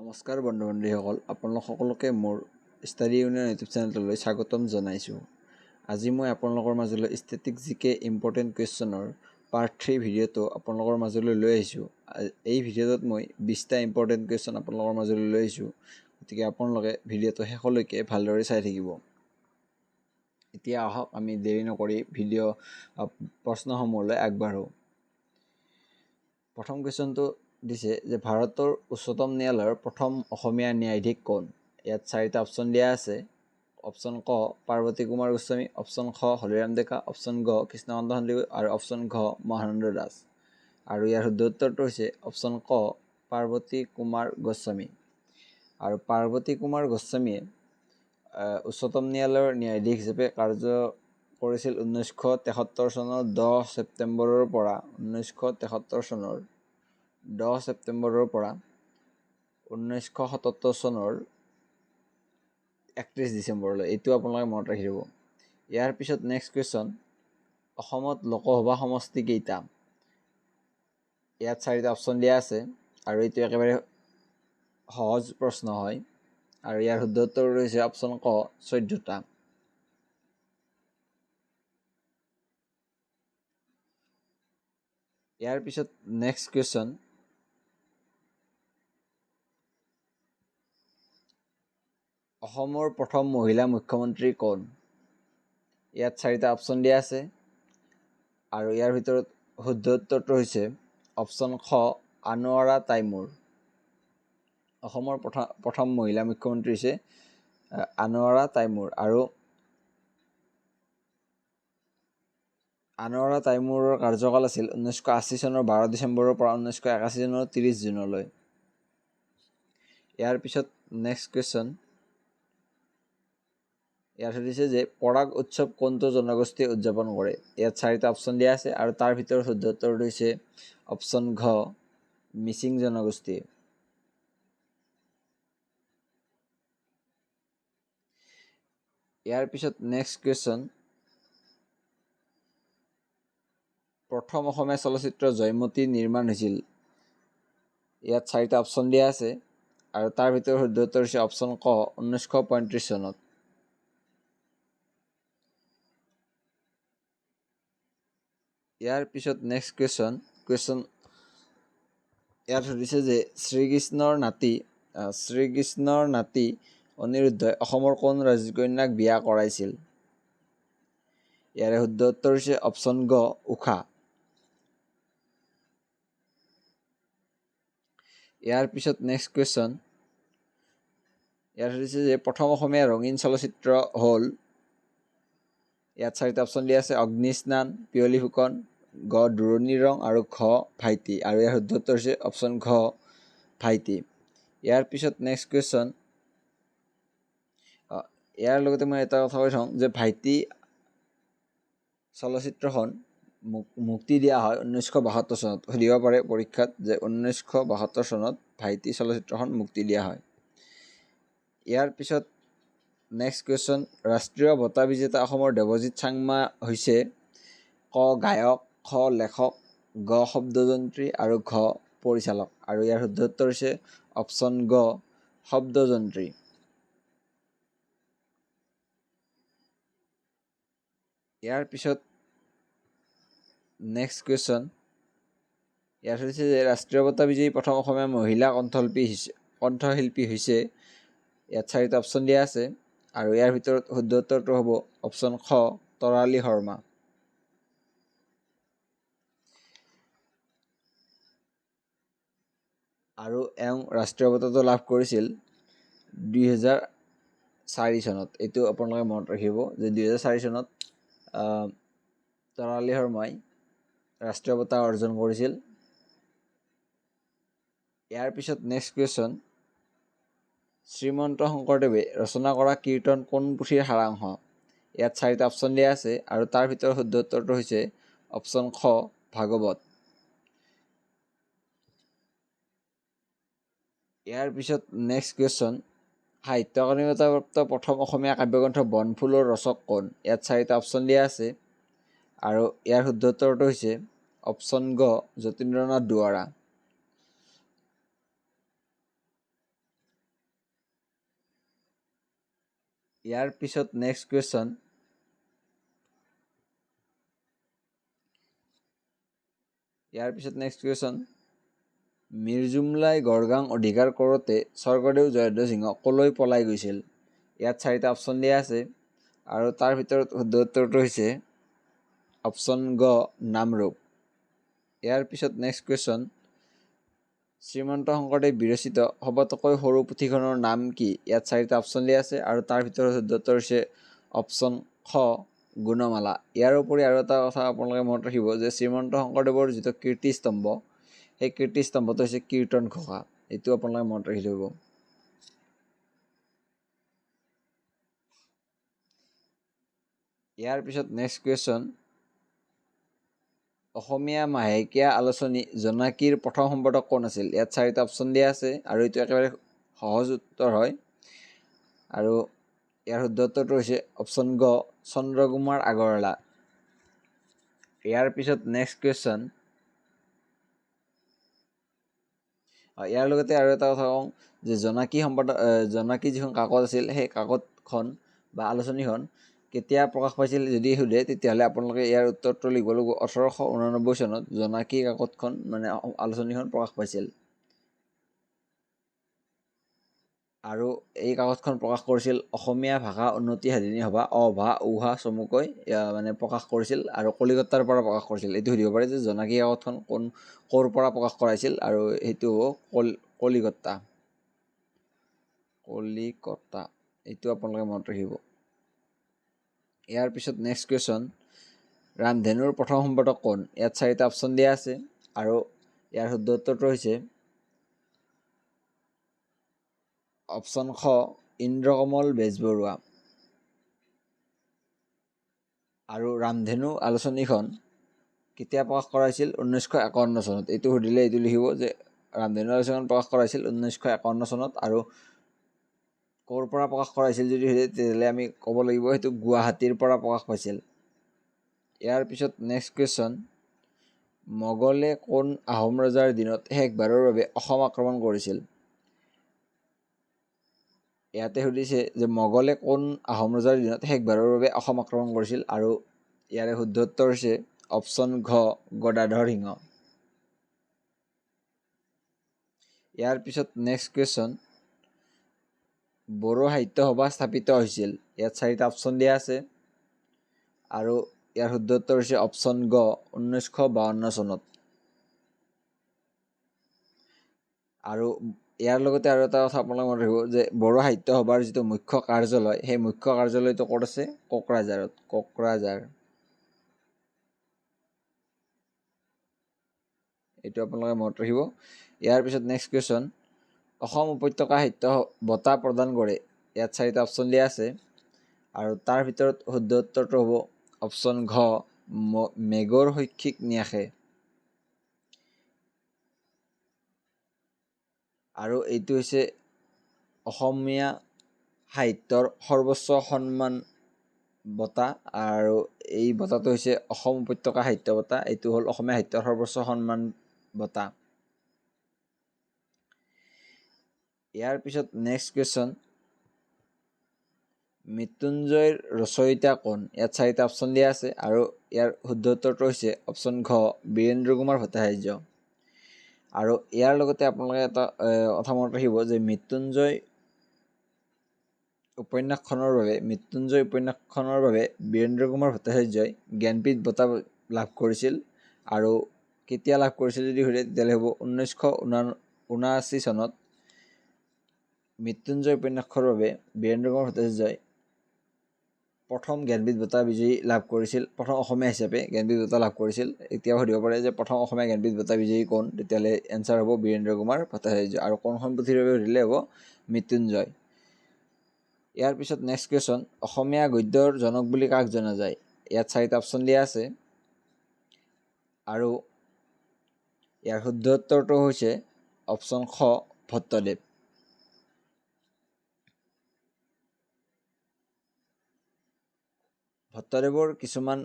নমস্কাৰ বন্ধু-বান্ধৱীসকল, আপোনালোক সকলোকে মোৰ ষ্টাডি ইউনিয়ন ইউটিউব চেনেললৈ স্বাগতম জনাইছোঁ। আজি মই আপোনালোকৰ মাজলৈ ষ্টেটিক জিকে ইম্পৰ্টেণ্ট কুৱেশ্যনৰ পাৰ্ট 3 ভিডিঅ'টো আপোনালোকৰ মাজলৈ লৈ আহিছোঁ। এই ভিডিঅ'টোত মই 20টা ইম্পৰ্টেণ্ট কুৱেশ্যন আপোনালোকৰ মাজলৈ লৈ আহিছোঁ। গতিকে আপোনালোকে ভিডিঅ'টো শেষলৈকে ভালদৰে চাই থাকিব। এতিয়া আহক আমি দেৰি নকৰি প্ৰশ্নসমূহলৈ আগবাঢ়োঁ। প্ৰথম কুৱেশ্যনটো দিছে যে ভাৰতৰ উচ্চতম ন্যায়ালয়ৰ প্ৰথম অসমীয়া ন্যায়াধীশ কোন? ইয়াত 4টা অপশ্যন দিয়া আছে। অপশ্যন ক পাৰ্বতী কুমাৰ গোস্বামী, অপশ্যন খ হৰিৰাম ডেকা, অপশ্যন গ কৃষ্ণকান্ত সন্দিকৈ আৰু অপশ্যন ঘ মহানন্দ দাস। আৰু ইয়াৰ শুদ্ধ উত্তৰটো হৈছে অপশ্যন ক পাৰ্বতী কুমাৰ গোস্বামী। আৰু পাৰ্বতী কুমাৰ গোস্বামীয়ে উচ্চতম ন্যায়ালয়ৰ ন্যায়াধীশ হিচাপে কাৰ্য কৰিছিল 1973 চনৰ 10 ছেপ্টেম্বৰৰ পৰা 1977 চনৰ 31 ডিচেম্বৰলৈ। এইটো আপোনালোকে মনত ৰাখি দিব। ইয়াৰ পিছত নেক্সট কুৱেশ্যন, অসমত লোকসভা সমষ্টি কেইটা? ইয়াত 4টা অপশ্যন দিয়া আছে আৰু এইটো একেবাৰে সহজ প্ৰশ্ন হয়। আৰু ইয়াৰ শুদ্ধ উত্তৰ হৈছে অপশ্যন ক 14টা। ইয়াৰ পিছত নেক্সট কুৱেশ্যন, অসমৰ প্ৰথম মহিলা মুখ্যমন্ত্ৰী কোন? ইয়াত 4টা অপশ্যন দিয়া আছে আৰু ইয়াৰ ভিতৰত শুদ্ধ উত্তৰটো হৈছে অপশ্যন খ আনোৱাৰা তাইমুৰ। অসমৰ প্ৰথম মহিলা মুখ্যমন্ত্ৰী হৈছে আনোৱাৰা তাইমুৰ। আৰু আনোৱাৰা তাইমুৰৰ কাৰ্যকাল আছিল 1980 চনৰ 12 ডিচেম্বৰৰ পৰা 1981 চনৰ 30 জুনলৈ। ইয়াৰ পিছত নেক্সট কুৱেশ্যন, ইয়াত সুধিছে যে পৰাগ উৎসৱ কোনটো জনগোষ্ঠীয়ে উদযাপন কৰে? ইয়াত 4টা অপশ্যন দিয়া আছে আৰু তাৰ ভিতৰত শুদ্ধ উত্তৰটো হৈছে অপশ্যন ঘ মিচিং জনগোষ্ঠী। ইয়াৰ পিছত নেক্সট কুৱেশ্যন, প্ৰথম অসমীয়া চলচ্চিত্ৰ জয়মতী নিৰ্মাণ হৈছিল? ইয়াত 4টা অপশ্যন দিয়া আছে আৰু তাৰ ভিতৰত শুদ্ধ উত্তৰ হৈছে অপশ্যন ক 1935 চনত। ইয়াৰ পিছত নেক্সট কুৱেশ্যন ইয়াত সুধিছে যে শ্ৰীকৃষ্ণৰ নাতি অনিৰুদ্ধই অসমৰ কোন ৰাজকন্যাক বিয়া কৰাইছিল? ইয়াৰে শুদ্ধ উত্তৰ হৈছে অপশ্যন গ উষা। ইয়াৰ পিছত নেক্সট কুৱেশ্যন, ইয়াত সুধিছে যে প্ৰথম অসমীয়া ৰঙীন চলচ্চিত্ৰ হ'ল? ইয়াত 4টা অপশ্যন দিয়া আছে, অগ্নিস্নান, পিয়লি ফুকন, গ দূৰণিৰ ৰং আৰু ঘ ভাইটি। আৰু ইয়াৰ শুদ্ধ উত্তৰ হৈছে অপশ্যন ঘ ভাইটি। ইয়াৰ পিছত নেক্সট কুৱেশ্যন, ইয়াৰ লগতে মই এটা কথা কৈ থওঁ যে ভাইটি চলচ্চিত্ৰখন মুক্তি দিয়া হয় 1972 চনত। সুধিব পাৰে পৰীক্ষাত যে 1972 চনত ভাইটি চলচ্চিত্ৰখন মুক্তি দিয়া হয়। ইয়াৰ পিছত নেক্সট কুৱেশ্যন, ৰাষ্ট্ৰীয় বঁটা বিজেতা অসমৰ দেৱজিৎ চাংমা হৈছে? ক গায়ক, খ লেখক, গ শব্দযন্ত্ৰী আৰু ঘ পৰিচালক। আৰু ইয়াৰ শুদ্ধ উত্তৰ হৈছে অপশ্যন গ শব্দযন্ত্ৰী। ইয়াৰ পিছত নেক্সট কুৱেশ্যন, ইয়াত হৈছে যে ৰাষ্ট্ৰীয় বঁটা বিজয়ী প্ৰথম অসমীয়া মহিলা কণ্ঠশিল্পী হৈছে? ইয়াত 4টা অপশ্যন দিয়া আছে আৰু ইয়াৰ ভিতৰত শুদ্ধ উত্তৰটো হ'ব অপশ্যন খ তৰালী শৰ্মা। আৰু এওঁ ৰাষ্ট্ৰীয় বঁটাটো লাভ কৰিছিল 2004 চনত। এইটো আপোনালোকে মনত ৰাখিব যে 2004 চনত তৰালী শৰ্মাই ৰাষ্ট্ৰীয় বঁটা অৰ্জন কৰিছিল। ইয়াৰ পিছত নেক্সট কুৱেশ্যন, শ্ৰীমন্ত শংকৰদেৱে ৰচনা কৰা কীৰ্তন কোন পুথিৰ সাৰাংশ? ইয়াত 4টা অপশ্যন দিয়া আছে আৰু তাৰ ভিতৰত শুদ্ধ উত্তৰটো হৈছে অপশ্যন খ ভাগৱত। ইয়াৰ পিছত নেক্সট কুৱেশ্যন, সাহিত্য একাডেমী বঁটাপ্ৰাপ্ত প্ৰথম অসমীয়া কাব্যগ্ৰন্থ বনফুলৰ ৰচক কোন? ইয়াত 4টা অপশ্যন দিয়া আছে আৰু ইয়াৰ শুদ্ধ উত্তৰটো হৈছে অপশ্যন গ যতীন্দ্ৰনাথ দুৱৰা। ইয়াৰ পিছত নেক্সট কুৱেশ্যন, মিৰ্জুমলাই গড়গাং অধিকাৰ কৰোঁতে স্বৰ্গদেউ জয়ধ্বজ সিংহ কলৈ পলাই গৈছিল? ইয়াত 4টা অপশ্যন দিয়া আছে আৰু তাৰ ভিতৰত শুদ্ধ উত্তৰটো হৈছে অপশ্যন গ নামৰূপ। ইয়াৰ পিছত নেক্সট কুৱেশ্যন, শ্ৰীমন্ত শংকৰদেৱ বিৰচিত সবাতোকৈ সৰু পুথিখনৰ নাম কি? ইয়াত 4টা অপশ্যন দিয়া আছে আৰু তাৰ ভিতৰত শুদ্ধ উত্তৰ হৈছে অপশ্যন খ গুণমালা। ইয়াৰ উপৰি আৰু এটা কথা আপোনালোকে মনত ৰাখিব যে শ্ৰীমন্ত শংকৰদেৱৰ যিটো কীৰ্তিস্তম্ভ, সেই কীৰ্তিস্তম্ভটো হৈছে কীৰ্তন ঘোষা। এইটো আপোনালোকে মনত ৰাখি থব। ইয়াৰ পিছত নেক্সট কুৱেশ্যন, অসমীয়া মাহেকীয়া আলোচনী জোনাকীৰ প্ৰথম সম্পাদক কোন আছিল? ইয়াত 4টা অপশ্যন দিয়া আছে আৰু এইটো একেবাৰে সহজ উত্তৰ হয় আৰু ইয়াৰ শুদ্ধ উত্তৰটো হৈছে অপশ্যন গ চন্দ্ৰকুমাৰ আগৰৱালা। ইয়াৰ পিছত নেক্সট কুৱেশ্যন, ইয়াৰ লগতে আৰু এটা কথা কওঁ যে জোনাকী যিখন কাকত আছিল, সেই কাকতখন বা আলোচনীখন কেতিয়া প্ৰকাশ পাইছিল যদি সোধে, তেতিয়াহ'লে আপোনালোকে ইয়াৰ উত্তৰটো লিখিব লাগিব 1889 চনত জোনাকী কাকতখন মানে আলোচনীখন প্ৰকাশ পাইছিল। আৰু এই কাকতখন প্ৰকাশ কৰিছিল অসমীয়া ভাষা উন্নতি সাধিনী সভা অভা উহা চমুকৈ মানে প্ৰকাশ কৰিছিল আৰু কলিকতাৰ পৰা প্ৰকাশ কৰিছিল। এইটো সুধিব পাৰে যে জোনাকী কাকতখন ক'ৰ পৰা প্ৰকাশ কৰাইছিল, আৰু সেইটো কলিকতা। এইটো আপোনালোকে মনত ৰাখিব। ইয়াৰ পিছত নেক্সট কুৱেশ্যন, ৰামধেনুৰ প্ৰথম সম্পাদক কোন? ইয়াত 4টা অপশ্যন দিয়া আছে আৰু ইয়াৰ শুদ্ধ উত্তৰটো হৈছে অপশ্যন খ ইন্দ্ৰকমল বেজবৰুৱা। আৰু ৰামধেনু আলোচনীখন কেতিয়া প্ৰকাশ কৰা হৈছিল? 1951 চনত। এইটো সুধিলে এইটো লিখিব যে ৰামধেনু আলোচনীখন প্ৰকাশ কৰা হৈছিল 1951 চনত। আৰু ক'ৰ পৰা প্ৰকাশ কৰা হৈছিল যদি সুধে, তেতিয়াহ'লে আমি ক'ব লাগিব সেইটো গুৱাহাটীৰ পৰা প্ৰকাশ পাইছিল। ইয়াৰ পিছত নেক্সট কুৱেশ্যন, মোগলে কোন আহোম ৰজাৰ দিনত শেষবাৰৰ বাবে অসম আক্ৰমণ কৰিছিল? ইয়াতে সুধিছে যে মোগলে কোন আহোম ৰজাৰ দিনত শেষবাৰৰ বাবে অসম আক্ৰমণ কৰিছিল, আৰু ইয়াৰে শুদ্ধ উত্তৰ হৈছে অপশ্যন ঘ গদাধৰ সিংহ। ইয়াৰ পিছত নেক্সট কুৱেশ্যন, বড়ো সাহিত্য সভা স্থাপিত হৈছিল? ইয়াত 4টা অপশ্যন দিয়া আছে আৰু ইয়াৰ শুদ্ধ উত্তৰ হৈছে অপশ্যন গ 1952 চনত। আৰু ইয়াৰ লগতে আৰু এটা কথা আপোনালোকে মনত ৰাখিব যে বড়ো সাহিত্য সভাৰ যিটো মুখ্য কাৰ্যালয়, সেই মুখ্য কাৰ্যালয়টো ক'ত আছে? কোকৰাঝাৰ। এইটো আপোনালোকে মনত ৰাখিব। ইয়াৰ পিছত নেক্সট কুৱেশ্যন, অসম উপত্যকা সাহিত্য বঁটা প্ৰদান কৰে? ইয়াত 4টা অপশ্যন দিয়া আছে আৰু তাৰ ভিতৰত শুদ্ধ উত্তৰটো হ'ব অপশ্যন ঘ মেগৰ শৈক্ষিক ন্যাসে। আৰু এইটো হৈছে অসমীয়া সাহিত্যৰ সৰ্বোচ্চ সন্মান বঁটা, আৰু এই বঁটাটো হৈছে অসম উপত্যকা সাহিত্য বঁটা। এইটো হ'ল অসমীয়া সাহিত্যৰ সৰ্বোচ্চ সন্মান বঁটা। ইয়াৰ পিছত নেক্সট কুৱেশ্যন, মৃত্যুঞ্জয়ৰ ৰচয়িতা কোন? ইয়াত 4টা অপশ্যন দিয়া আছে আৰু ইয়াৰ শুদ্ধ উত্তৰটো হৈছে অপশ্যন ঘ বীৰেন্দ্ৰ কুমাৰ ভট্টাচাৰ্য। আৰু ইয়াৰ লগতে আপোনালোকে এটা কথা মনত ৰাখিব যে মৃত্যুঞ্জয় উপন্যাসখনৰ বাবে বীৰেন্দ্ৰ কুমাৰ ভট্টাচাৰ্যই জ্ঞানপীঠ বঁটা লাভ কৰিছিল। আৰু কেতিয়া লাভ কৰিছিল যদি সুধে, তেতিয়াহ'লে হ'ব 1979 চনত মৃত্যুঞ্জয় উপন্যাসখনৰ বাবে বীৰেন্দ্ৰ কুমাৰ ভট্টাচাৰ্যই প্ৰথম জ্ঞানপীঠ বঁটা বিজয়ী লাভ কৰিছিল, প্ৰথম অসমীয়া হিচাপে জ্ঞানপীঠ বঁটা লাভ কৰিছিল। এতিয়াও সুধিব পাৰে যে প্ৰথম অসমীয়া জ্ঞানপীঠ বঁটা বিজয়ী কোন? তেতিয়াহ'লে এনচাৰ হ'ব বীৰেন্দ্ৰ কুমাৰ ভট্টাচাৰ্য। আৰু কোনখন পুথিৰ বাবে সুধিলে হ'ব মৃত্যুঞ্জয়। ইয়াৰ পিছত নেক্সট কুৱেশ্যন, অসমীয়া গদ্যৰ জনক বুলি কাক জনা যায়? ইয়াত 4টা অপশ্যন দিয়া আছে আৰু ইয়াৰ শুদ্ধ উত্তৰটো হৈছে অপশ্যন খ ভট্টদেৱ। ভট্টদেৱৰ কিছুমান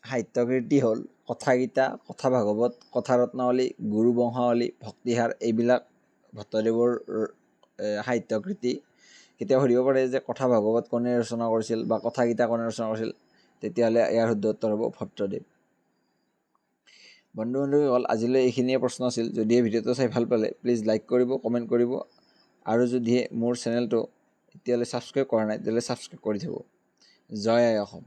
সাহিত্যকৃতি হ'ল কথাগীতা, কথা ভাগৱত, কথা ৰত্নাৱলী, গুৰু বংশাৱলী, ভক্তিহাৰ। এইবিলাক ভট্টদেৱৰ সাহিত্যকৃতি। কেতিয়াবা সুধিব পাৰে যে কথা ভাগৱত কোনে ৰচনা কৰিছিল বা কথাগীতা কোনে ৰচনা কৰিছিল, তেতিয়াহ'লে ইয়াৰ শুদ্ধ উত্তৰ হ'ব ভট্টদেৱ। বন্ধুসকল, আজিলৈ এইখিনিয়ে প্ৰশ্ন আছিল। যদিহে ভিডিঅ'টো চাই ভাল পালে প্লিজ লাইক কৰিব, কমেণ্ট কৰিব, আৰু যদিহে মোৰ চেনেলটো এতিয়ালৈ ছাবস্ক্ৰাইব কৰা নাই তেতিয়াহ'লে ছাবস্ক্ৰাইব কৰি থ'ব। জয় আই অসম।